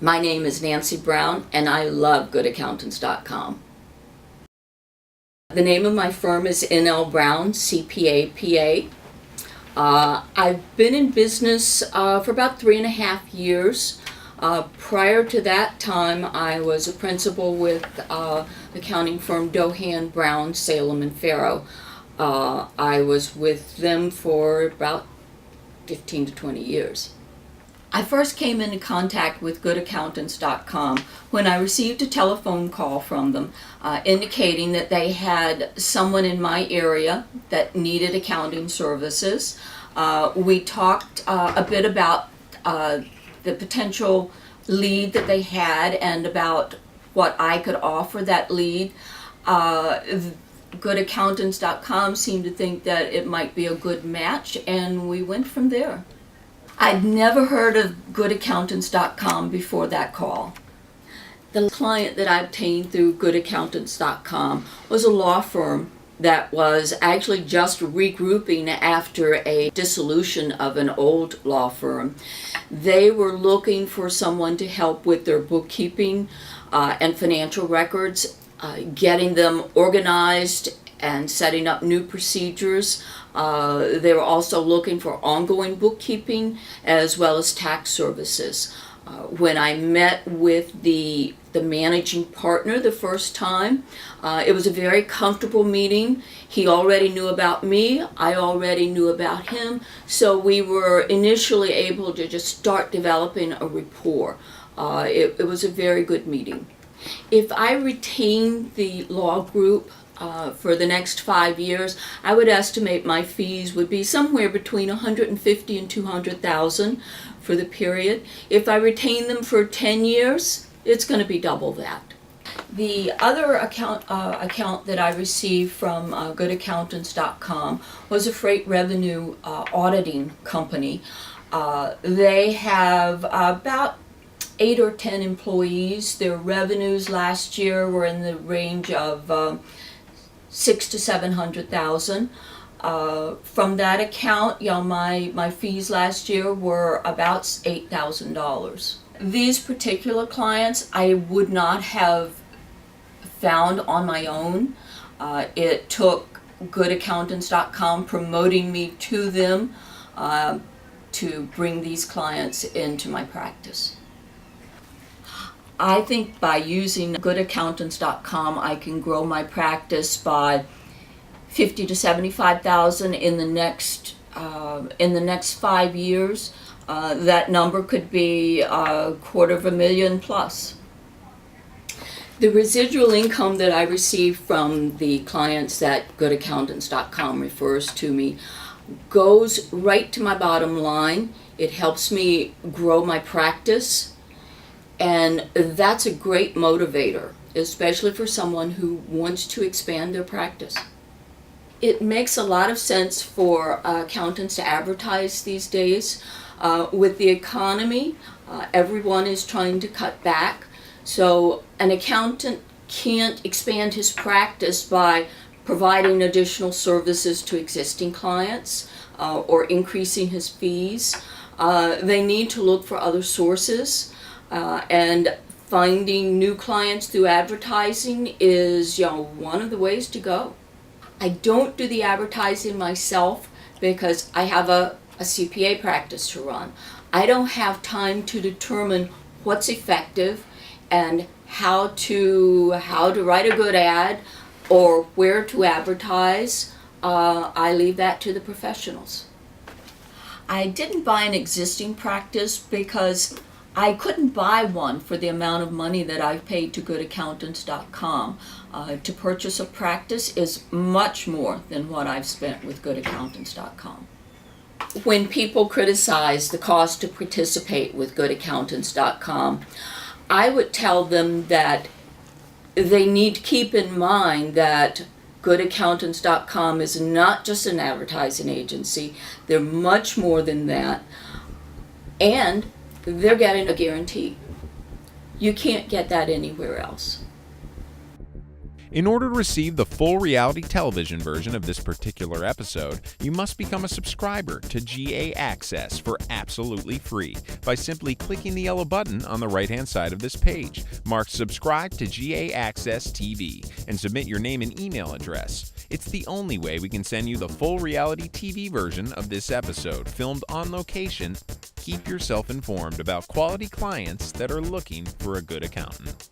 My name is Nancy Brown, and I love GoodAccountants.com. The name of my firm is N.L. Brown, CPA, PA. I've been in business for about 3.5 years. Prior to that time, I was a principal with accounting firm Dohan, Brown, Salem, and Farrow. I was with them for about 15 to 20 years. I first came into contact with GoodAccountants.com when I received a telephone call from them indicating that they had someone in my area that needed accounting services. We talked a bit about the potential lead that they had and about what I could offer that lead. GoodAccountants.com seemed to think that it might be a good match, and we went from there. I'd never heard of GoodAccountants.com before that call. The client that I obtained through GoodAccountants.com was a law firm that was actually just regrouping after a dissolution of an old law firm. They were looking for someone to help with their bookkeeping and financial records, getting them organized and setting up new procedures. They were also looking for ongoing bookkeeping as well as tax services. When I met with the managing partner the first time, it was a very comfortable meeting. He already knew about me, I already knew about him, so we were initially able to just start developing a rapport. It was a very good meeting. If I retain the law group for the next 5 years, I would estimate my fees would be somewhere between $150,000 and $200,000 for the period. If I retain them for 10 years, it's going to be double that. The other account that I received from GoodAccountants.com was a freight revenue auditing company. They have about 8 or 10 employees. Their revenues last year were in the range of $600,000 to $700,000. From that account, my fees last year were about $8,000. These particular clients I would not have found on my own. It took GoodAccountants.com promoting me to them to bring these clients into my practice. I think by using GoodAccountants.com, I can grow my practice by $50,000 to $75,000 in the next 5 years. That number could be $250,000 plus. The residual income that I receive from the clients that GoodAccountants.com refers to me goes right to my bottom line. It helps me grow my practice. And that's a great motivator, especially for someone who wants to expand their practice. It makes a lot of sense for accountants to advertise these days. With the economy, everyone is trying to cut back. So an accountant can't expand his practice by providing additional services to existing clients or increasing his fees. They need to look for other sources. And finding new clients through advertising is, one of the ways to go. I don't do the advertising myself because I have a CPA practice to run. I don't have time to determine what's effective and how to write a good ad or where to advertise. I leave that to the professionals. I didn't buy an existing practice because I couldn't buy one for the amount of money that I've paid to GoodAccountants.com. To purchase a practice is much more than what I've spent with GoodAccountants.com. When people criticize the cost to participate with GoodAccountants.com, I would tell them that they need to keep in mind that GoodAccountants.com is not just an advertising agency. They're much more than that. And they're getting a guarantee. You can't get that anywhere else. In order to receive the full reality television version of this particular episode, you must become a subscriber to GA Access for absolutely free by simply clicking the yellow button on the right-hand side of this page marked Subscribe to GA Access TV and submit your name and email address. It's the only way we can send you the full reality TV version of this episode, filmed on location. Keep yourself informed about quality clients that are looking for a good accountant.